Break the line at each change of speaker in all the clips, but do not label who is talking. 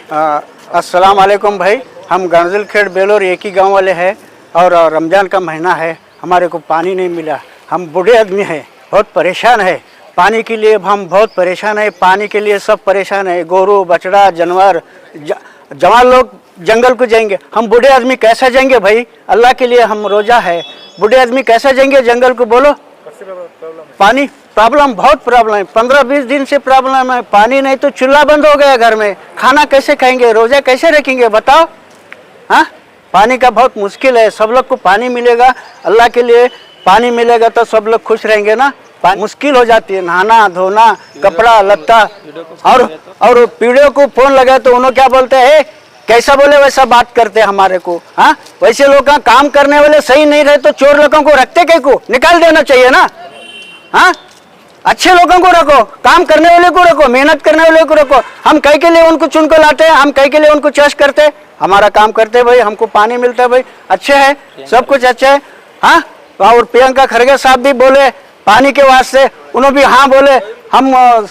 अस्सलाम वालेकुम भाई। हम गंजल खेड़ बेलोर एक ही गांव वाले हैं और रमज़ान का महीना है, हमारे को पानी नहीं मिला। हम बूढ़े आदमी हैं, बहुत परेशान है पानी के लिए। हम बहुत परेशान है पानी के लिए, सब परेशान है। गोरू बछड़ा जानवर जवान लोग जंगल को जाएंगे, हम बूढ़े आदमी कैसे जाएंगे भाई? अल्लाह के लिए हम रोज़ा है, बूढ़े आदमी कैसे जाएंगे जंगल को? बोलो। पानी प्रॉब्लम, बहुत प्रॉब्लम है। 15-20 दिन से प्रॉब्लम है। पानी नहीं तो चूल्हा बंद हो गया घर में, खाना कैसे खाएंगे, रोजा कैसे रखेंगे बताओ? हाँ, पानी का बहुत मुश्किल है। सब लोग को पानी मिलेगा, अल्लाह के लिए पानी मिलेगा तो सब लोग खुश रहेंगे ना। मुश्किल हो जाती है नहाना धोना, कपड़ा लत्ता। और पीढ़ियों को फोन लगाए तो उन्होंने क्या बोलते हैं, कैसा बोले वैसा बात करते हैं हमारे को। हाँ, वैसे लोग काम करने वाले सही नहीं रहे तो चोर लोगों को रखते क्या को? निकाल देना चाहिए ना। हाँ, अच्छे लोगों को रखो, काम करने वाले को रखो, मेहनत करने वाले को रखो। हम कई के लिए उनको चुन को लाते हैं, हम कई के लिए उनको चॉइस करते हैं। हमारा काम करते भाई, हमको पानी मिलता है भाई, अच्छे है, सब कुछ अच्छा है। हाँ, और प्रियंका खड़गे साहब भी बोले पानी के वास्ते, उन्होंने भी हाँ बोले। हम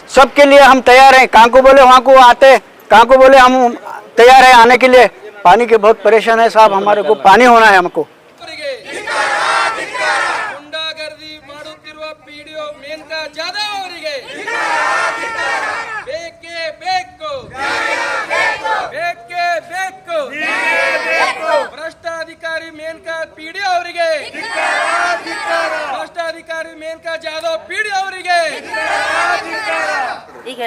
सबके लिए हम तैयार हैं। कहाँ को बोले वहाँ को आते, कहाँ को बोले हम तैयार है आने के लिए। पानी के बहुत परेशान है साहब, हमारे को पानी होना है हमको।
ಭ್ರಷ್ಟಾಧಿಕಾರಿ ಮೇನಕಾ ಪಿಡಿ ಅವರಿಗೆ, ಭ್ರಷ್ಟಾಧಿಕಾರಿ ಮೇನಕಾ ಜಾಧವ್ ಪಿಡಿ ಅವರಿಗೆ
ಈಗ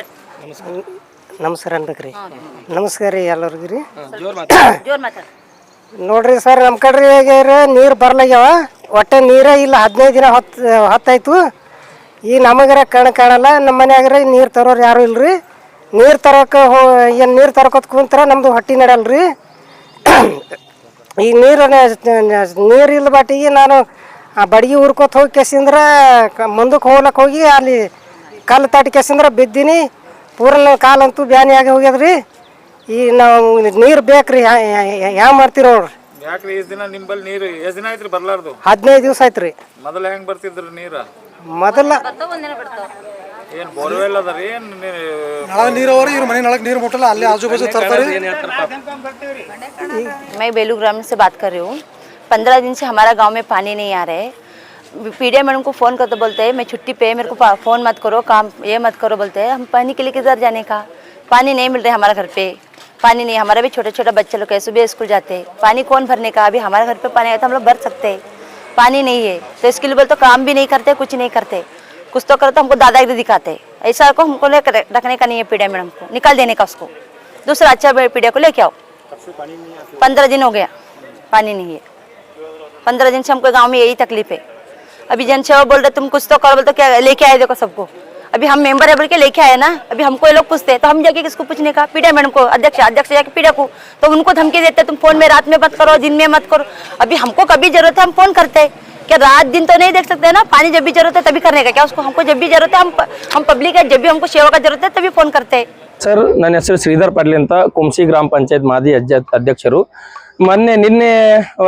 ನಮಸ್ಕಾರ ಅನ್ಬೇಕ್ರಿ. ನಮಸ್ಕಾರ ರೀ ಎಲ್ಲರಿಗೂ ರೀ.
ಜೋರ್ ಮಾತಾಡ
ನೋಡ್ರಿ ಸರ್, ನಮ್ಮ ಕಡೆ ನೀರು ಬರ್ಲಾಗ್ಯಾವ, ಒಟ್ಟೆ ನೀರೇ ಇಲ್ಲ. 15 ದಿನ ಹೊತ್ತಾಯ್ತು. ಈ ನಮಗರ ಕಾಣಲ್ಲ, ನಮ್ಮ ಮನ್ಯಾಗರ ನೀರು ತರೋರು ಯಾರು ಇಲ್ರಿ. ನೀರು ತರೋಕೆ ಏನು ನೀರು ತರೋಕೋತ ಕುಂತ್ರ ನಮ್ಮದು ಹೊಟ್ಟೆ ನಡೆಯಲ್ರಿ. ಈಗ ನೀರು ಇಲ್ಲ ಬಾಟಿಗೆ ನಾನು ಬಡ್ಗಿ ಹುರ್ಕೋತ ಹೋಗಿ ಕೆಸಿಂದ್ರ ಮುಂದಕ್ಕೆ ಹೋಗ್ಲಕ್ಕೆ ಹೋಗಿ ಅಲ್ಲಿ ಕಲ್ಲು ತಟ್ಟಿ ಕೆಸಿಂದ್ರ ಬಿದ್ದೀನಿ. ಪೂರ್ಣ ಕಾಲಂತೂ ಬ್ಯಾನಿ ಆಗಿ ಹೋಗ್ಯದ್ರಿ. ಈ ನಾವು ನೀರು ಬೇಕ್ರಿ, ಯಾವ ಮಾಡ್ತೀರಿ ನೋಡ್ರಿ.
ಯಾಕ್ರಿ ಇಷ್ಟು ದಿನ ನಿಂಬಲ್ಲಿ ನೀರು ಎಷ್ಟು ದಿನ ಆಯ್ತು ಬರ್ಲಾರ್ದು?
15 ದಿವಸ ಆಯ್ತು.
ಮೊದಲು ಹೆಂಗ್ ಬರ್ತಿದ್ರಿ ನೀರು?
ಮೊದಲ
ಏನ್ ಬೋರ್ವೆಲ್ ಅದ ರೀ? ಏನ್
ನೀರವರಿ ಇವ್ರ ಮನೆ ನಳಕ್ ನೀರು ಮುಟ್ಟಲ್ಲ, ಅಲ್ಲಿ ಆಜು ಬಾಜು ತರ್ತಾರೆ.
मैं बेलू ग्रामीण से बात कर रही हूँ। 15 दिन से हमारा गांव में पानी नहीं आ रहा है। पीडीए मैडम को फ़ोन करते बोलते हैं मैं छुट्टी पे, मेरे को फ़ोन मत करो, काम ये मत करो बोलते हैं। हम पानी के लिए किधर जाने का? पानी नहीं मिल रहा है हमारे घर पे, पानी नहीं। हमारा भी छोटे छोटे बच्चे लोग कैसे भी स्कूल जाते हैं, पानी कौन भरने का? अभी हमारे घर पे पानी आया तो हम लोग भर सकते हैं, पानी नहीं है। तो इसके लिए बोलते काम भी नहीं करते, कुछ नहीं करते। कुछ तो करो तो हमको दादागिरी दिखाते। ऐसा को हमको ले रखने का नहीं है। पीडीए मैडम को निकाल देने का, उसको दूसरा अच्छा पीडीए को लेके आओ। 15 दिन हो गया पानी नहीं है। 15 दिन से हमको गांव में यही तकलीफ है। अभी जनसेवा बोल रहे तुम कुछ तो करो, बोलते क्या लेके आए देखो सबको। अभी हम मेंबर है बोल के लेके आए ना, अभी हमको ये लोग पूछते हैं तो हम जाके किसको पूछने का? पीडीए मैडम को, अध्यक्ष जाके पीडीए को। तो उनको धमकी देते तुम फोन में रात में मत करो, दिन में मत करो। अभी हमको कभी जरूरत है हम फोन करते हैं, क्या रात दिन तो नहीं देख सकते ना? पानी जब भी जरूरत है तभी करने का क्या उसको? हमको जब भी जरूरत है, हम पब्लिक है, जब भी हमको सेवा का जरूरत है तभी फोन करते हैं।
ಸರ್, ನನ್ನ ಹೆಸರು ಶ್ರೀಧರ್ ಪಾಟೀಲ್ ಅಂತ, ಕುಂಸಿ ಗ್ರಾಮ ಪಂಚಾಯತ್ ಮಾಜಿ ಅಧ್ಯಕ್ಷರು. ನಿನ್ನೆ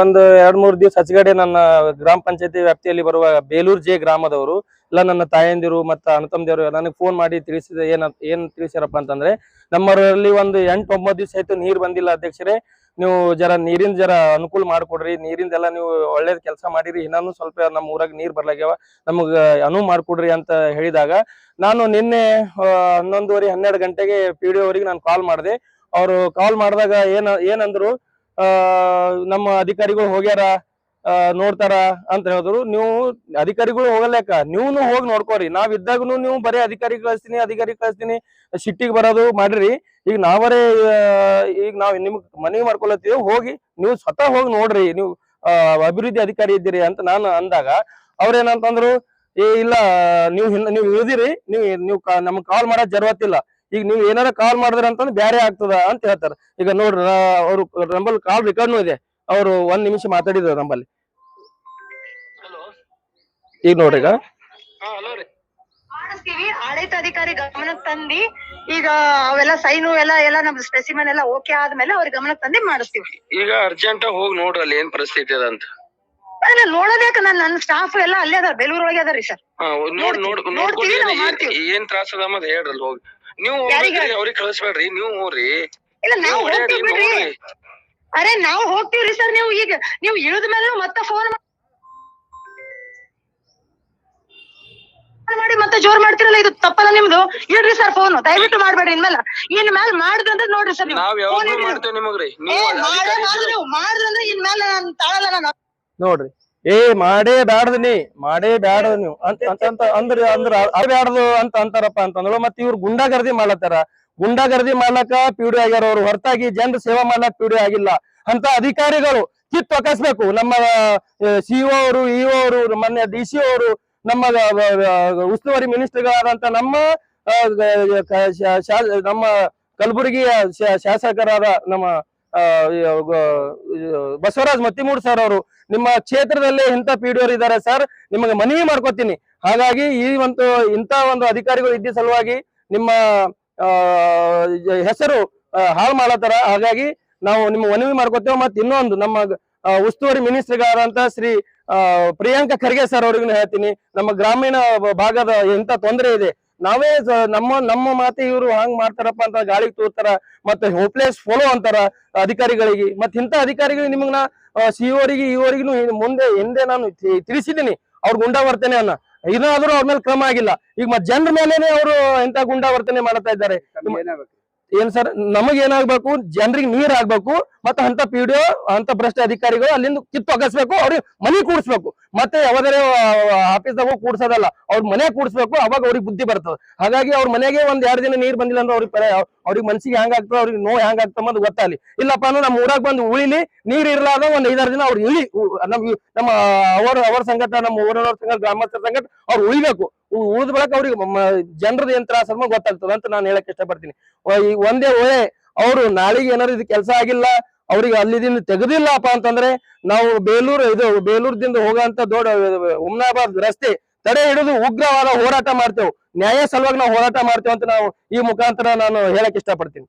ಒಂದು 2-3 ದಿವಸ ಹಚ್ಚಗಡೆ ನನ್ನ ಗ್ರಾಮ ಪಂಚಾಯತಿ ವ್ಯಾಪ್ತಿಯಲ್ಲಿ ಬರುವ ಬೇಲೂರು ಜೆ ಗ್ರಾಮದವರು ಎಲ್ಲ ನನ್ನ ತಾಯಂದಿರು ಮತ್ತು ಅಣ್ಣತಮ್ಮದಿರು ನನಗೆ ಫೋನ್ ಮಾಡಿ ಏನ್ ತಿಳಿಸ್ಯಾರಪ್ಪ ಅಂತಂದ್ರೆ, ನಮ್ಮರಲ್ಲಿ ಒಂದು 8-9 ದಿವಸ ಆಯ್ತು ನೀರು ಬಂದಿಲ್ಲ ಅಧ್ಯಕ್ಷರೇ, ನೀವು ನೀರಿನ ಅನುಕೂಲ ಮಾಡಿಕೊಡ್ರಿ, ನೀರಿಂದೆಲ್ಲ ನೀವು ಒಳ್ಳೇದ್ ಕೆಲಸ ಮಾಡಿರಿ, ಇನ್ನೂ ಸ್ವಲ್ಪ ನಮ್ಮ ಊರಾಗ ನೀರ್ ಬರ್ಲಾಗ್ಯಾವ, ನಮಗ ಅನುವು ಮಾಡಿಕೊಡ್ರಿ ಅಂತ ಹೇಳಿದಾಗ ನಾನು ನಿನ್ನೆ 11:30-12 ಗಂಟೆಗೆ PDO ಅವರಿಗೆ ನಾನು ಕಾಲ್ ಮಾಡಿದೆ. ಅವರು ಕಾಲ್ ಮಾಡಿದಾಗ ಏನಂದ್ರು, ನಮ್ಮ ಅಧಿಕಾರಿಗಳು ಹೋಗ್ಯಾರ, ನೋಡ್ತಾರ ಅಂತ ಹೇಳಿದ್ರು. ನೀವು ಅಧಿಕಾರಿಗಳು ಹೋಗಲ್ಯಾಕ, ನೀವು ಹೋಗಿ ನೋಡ್ಕೋರಿ, ನಾವ್ ಇದ್ದಾಗನು ನೀವು ಬರೀ ಅಧಿಕಾರಿ ಕಳಿಸ್ತೀನಿ ಸಿಟ್ಟಿಗೆ ಬರೋದು ಮಾಡ್ರಿ. ಈಗ ನಾವರೇ ಈಗ ನಾವ್ ನಿಮ್ಗೆ ಮನವಿ ಮಾಡ್ಕೊಳತ್ತೀವಿ, ಹೋಗಿ ನೀವು ಸ್ವತಃ ಹೋಗಿ ನೋಡ್ರಿ, ನೀವು ಅಭಿವೃದ್ಧಿ ಅಧಿಕಾರಿ ಇದ್ದೀರಿ ಅಂತ ನಾನು ಅಂದಾಗ ಅವ್ರೇನಂತಂದ್ರು, ಇಲ್ಲ ನೀವು ಇಳಿದಿರಿ, ನೀವು ನಮ್ಗೆ ಕಾಲ್ ಮಾಡೋದ್ ಜರವತ್ತಿಲ್ಲ, ಈಗ ನೀವು ಏನಾರ ಕಾಲ್ ಮಾಡಿದ್ರ ಅಂತಂದ್ರೆ ಬ್ಯಾರೆ ಆಗ್ತದ ಅಂತ ಹೇಳ್ತಾರ. ಈಗ ನೋಡ್ರಿ, ಅವ್ರು ನಂಬಲ್ಲಿ ಕಾಲ್ ರೆಕಾರ್ಡ್ನು ಇದೆ, ಅವರು 1 ನಿಮಿಷ ಮಾತಾಡಿದ್ರು ನಂಬಲ್ಲಿ. ಈಗ ನೋಡ್ರಿ, ಈಗ
ಆಡಳಿತಾಧಿಕಾರಿ ಗಮನಕ್ಕೆ ತಂದಿ ಈಗ ಅವೆಲ್ಲ ಸೈನು ಎಲ್ಲ ನಮ್ದು ಸ್ಪೆಸಿಮನ್ ಎಲ್ಲ ಓಕೆ ಆದ್ಮೇಲೆ ಅವ್ರಿಗೆ ಗಮನಕ್ಕೆ ತಂದಿ ಮಾಡಿಸ್ತೀವಿ.
ಈಗ ಅರ್ಜೆಂಟ್ ಹೋಗಿ ನೋಡ್ರಲ್ಲಿ ಏನ್ ಪರಿಸ್ಥಿತಿ ಅದ ಅಂತ.
ನೋಡೋದಕ್ಕೆ ನನ್ನ ಸ್ಟಾಫ್ ಎಲ್ಲ ಅಲ್ಲೇ ಅದಾರ, ಬೆಲೂರ್ ಒಳಗೆ ಅದಾರಿ ಸರ್.
ಏನ್ ತ್ರಾಸ ಅದ ಮತ್ತೆ ಹೇಳ್ರಲ್ಲ ಹೋಗಿ. ನೀವು ಅವ್ರಿಗೆ ಕಳಿಸ್ಬೇಡ್ರಿ, ನೀವು ಹೋಗ್ರಿ.
ಇಲ್ಲ ನಾವು ಹೋಗ್ತೀವಿ ಬಿಡ್ರಿ. ಅರೆ ನಾವು ಹೋಗ್ತೀವ್ರಿ ಸರ್. ನೀವು ಈಗ ನೀವು ಇಳಿದ ಮೇಲೆ ಮತ್ತೆ ಫೋನ್ ಮಾಡಿ ಮತ್ತೆ ಜೋರ್ ಮಾಡ್ತಿರಲ್ಲ, ಇದು ತಪ್ಪಲ್ಲ ನಿಮ್ದು. ಇಡ್ರಿ ಸರ್ ಫೋನ್, ದಯವಿಟ್ಟು ಮಾಡ್ಬೇಡ್ರಿ. ಇನ್ಮೇಲೆ ಮಾಡಿದ್ರಂದ್ರೆ ನೋಡ್ರಿ ಸರ್,
ನಾವ್ ಯಾವಾಗ ಮಾಡ್ತೇವೆ ನಿಮಗ್ರಿ. ನೀವು
ಮಾಡಿದ್ರಂದ್ರೆ ಇನ್ಮೇಲೆ ನಾನು ತಾಳಲ್ಲ. ನಾನು
ನೋಡ್ರಿ, ಮಾಡೇ ಬ್ಯಾಡ್ದು ನೀವು ಅಂದ್ರ ಬ್ಯಾಡ್ದು ಅಂತ ಅಂತಾರಪ್ಪ ಅಂತಂದ್ರು. ಮತ್ ಇವ್ರು ಗುಂಡಾಗರ್ದಿ ಮಾಡ್ಲತ್ತಾರ. ಗುಂಡಾಗರ್ದಿ ಮಾಡ್ಲಕ್ಕ ಪಿಡಿ ಆಗ್ಯಾರ ಅವ್ರು, ಹೊರತಾಗಿ ಜನರ ಸೇವಾ ಮಾಡ್ಲಕ್ ಪಿಡಿ ಆಗಿಲ್ಲ. ಅಂತ ಅಧಿಕಾರಿಗಳು ಕಿತ್ತೊಕಸ್ಬೇಕು. ನಮ್ಮ ಸಿಇಒ ಅವರು, ಇಒ ಅವರು, ಮೊನ್ನೆ DC ಅವರು, ನಮ್ಮ ಉಸ್ತುವಾರಿ ಮಿನಿಸ್ಟರ್ಗಳಾದಂತ ನಮ್ಮ ಕಲಬುರಗಿಯ ಶಾಸಕರಾದ ನಮ್ಮ ಬಸವರಾಜ್ ಮತ್ತಿಮೂಡ್ ಸರ್ ಅವರು, ನಿಮ್ಮ ಕ್ಷೇತ್ರದಲ್ಲಿ ಇಂಥ ಪಿಡಿಒರು ಇದ್ದಾರೆ ಸರ್, ನಿಮಗೆ ಮನವಿ ಮಾಡ್ಕೋತೀನಿ. ಹಾಗಾಗಿ ಇಂಥ ಒಂದು ಅಧಿಕಾರಿಗಳು ಇದ್ದ ಸಲುವಾಗಿ ನಿಮ್ಮ ಹೆಸರು ಹಾಳು ಮಾಡತ್ತಾರ. ಹಾಗಾಗಿ ನಾವು ನಿಮ್ಮ ಮನವಿ ಮಾಡ್ಕೋತೇವೆ. ಮತ್ತೆ ಇನ್ನೊಂದು, ನಮ್ಮ ಉಸ್ತುವಾರಿ ಮಿನಿಸ್ಟರ್ಗಳಾದಂತ ಶ್ರೀ ಪ್ರಿಯಾಂಕಾ ಖರ್ಗೆ ಸರ್ ಅವ್ರಿಗೂ ಹೇಳ್ತೀನಿ, ನಮ್ಮ ಗ್ರಾಮೀಣ ಭಾಗದ ಎಂತ ತೊಂದರೆ ಇದೆ, ನಾವೇ ನಮ್ಮ ಮಾತೆ ಇವರು ಹಂಗ್ ಮಾಡ್ತಾರಪ್ಪ ಅಂತ ಗಾಳಿಗೆ ತೋರ್ತಾರ, ಮತ್ತೆ ಹೋಪ್ಲೆಸ್ ಫಾಲೋ ಅಂತಾರ ಅಧಿಕಾರಿಗಳಿಗೆ. ಮತ್ತೆ ಇಂಥ ಅಧಿಕಾರಿಗಳಿಗೆ ನಿಮಗ್ ನಾ ಸಿಇಒರಿಗೆ ಇವ್ರಿಗೂ ಹಿಂದೆ ನಾನು ತಿಳಿಸಿದ್ದೀನಿ ಅವ್ರ ಗುಂಡಾವರ್ತನೆ ಅನ್ನ. ಇದಾದ್ರೂ ಅವ್ರ ಮೇಲೆ ಕ್ರಮ ಆಗಿಲ್ಲ. ಈಗ ಮತ್ತೆ ಜನರ ಮೇಲೇನೆ ಅವರು ಎಂತ ಗುಂಡಾವರ್ತನೆ ಮಾಡ್ತಾ ಇದ್ದಾರೆ. ಏನ್ ಸರ್, ನಮಗ್ ಏನಾಗ್ಬೇಕು, ಜನರಿಗೆ ನೀರ್ ಆಗ್ಬೇಕು. ಮತ್ತೆ ಅಂತ ಪಿಡಿಒ ಅಂತ ಭ್ರಷ್ಟ ಅಧಿಕಾರಿಗಳು ಅಲ್ಲಿಂದ ಕಿತ್ತೊಗಸ್ಬೇಕು, ಅವ್ರಿಗೆ ಮನಿ ಕೂಡಿಸ್ಬೇಕು. ಮತ್ತೆ ಯಾವ್ದಾರ ಆಫೀಸ್ದಾಗ ಕೂಡ್ಸೋದಲ್ಲ, ಅವ್ರ ಮನೆ ಕೂಡಿಸ್ಬೇಕು. ಅವಾಗ ಅವ್ರಿಗೆ ಬುದ್ಧಿ ಬರ್ತದೆ. ಹಾಗಾಗಿ ಅವ್ರ ಮನೆಗೆ 1-2 ದಿನ ನೀರ್ ಬಂದಿಲ್ಲ ಅಂದ್ರೆ ಅವ್ರಿಗೆ ಮನ್ಸಿಗೆ ಹೆಂಗ್ ಆಗ್ತದೆ, ಅವ್ರಿಗೆ ನೋವು ಹೆಂಗ್ ಆಗ್ತದೆ ಅನ್ನೋದು ಗೊತ್ತಾಗಲಿ. ಇಲ್ಲಪ್ಪ ಅಂದ್ರೆ ನಮ್ಮ ಊರಾಗ ಬಂದು ಉಳಿಲಿ, ನೀರ್ ಇರ್ಲಾರ್ದ 1-5-6 ದಿನ ಅವ್ರು ಇಳಿ. ನಮ್ಮ ಅವರ ಸಂಗಟ, ನಮ್ಮ ಊರವ್ರ ಸಂಗಟ, ಗ್ರಾಮಸ್ಥರ ಸಂಗಟ ಅವ್ರು ಉಳಿಬೇಕು. ಉಳಿದ ಬಳಕ ಅವ್ರಿಗೆ ಜನರದ ಏನ್ ತ್ರಾಸ ಅನ್ನೋ ಗೊತ್ತಾಗ್ತದೆ ಅಂತ ನಾನು ಹೇಳಕ್ ಇಷ್ಟಪಡ್ತೀನಿ. ಒಂದೇ ವೇಳೆ ಅವ್ರು ನಾಳೆಗೆ ಏನಾದ್ರು ಇದು ಕೆಲಸ ಆಗಿಲ್ಲ, ಅವ್ರಿಗೆ ಅಲ್ಲಿದಿಂದ ತೆಗೆದಿಲ್ಲಪ್ಪ ಅಂತಂದ್ರೆ ನಾವು ಬೇಲೂರ್ದಿಂದ ಹೋಗಂತ ದೊಡ್ಡ ಹುಮ್ನಾಬಾದ್ ರಸ್ತೆ ತಡೆ ಹಿಡಿದು ಉಗ್ರವಾದ ಹೋರಾಟ ಮಾಡ್ತೇವೆ. ನ್ಯಾಯ ಸಲುವಾಗಿ ನಾವು ಹೋರಾಟ ಮಾಡ್ತೇವೆ ಅಂತ ನಾವು ಈ ಮುಖಾಂತರ ನಾನು ಹೇಳಕ್ ಇಷ್ಟಪಡ್ತೀನಿ.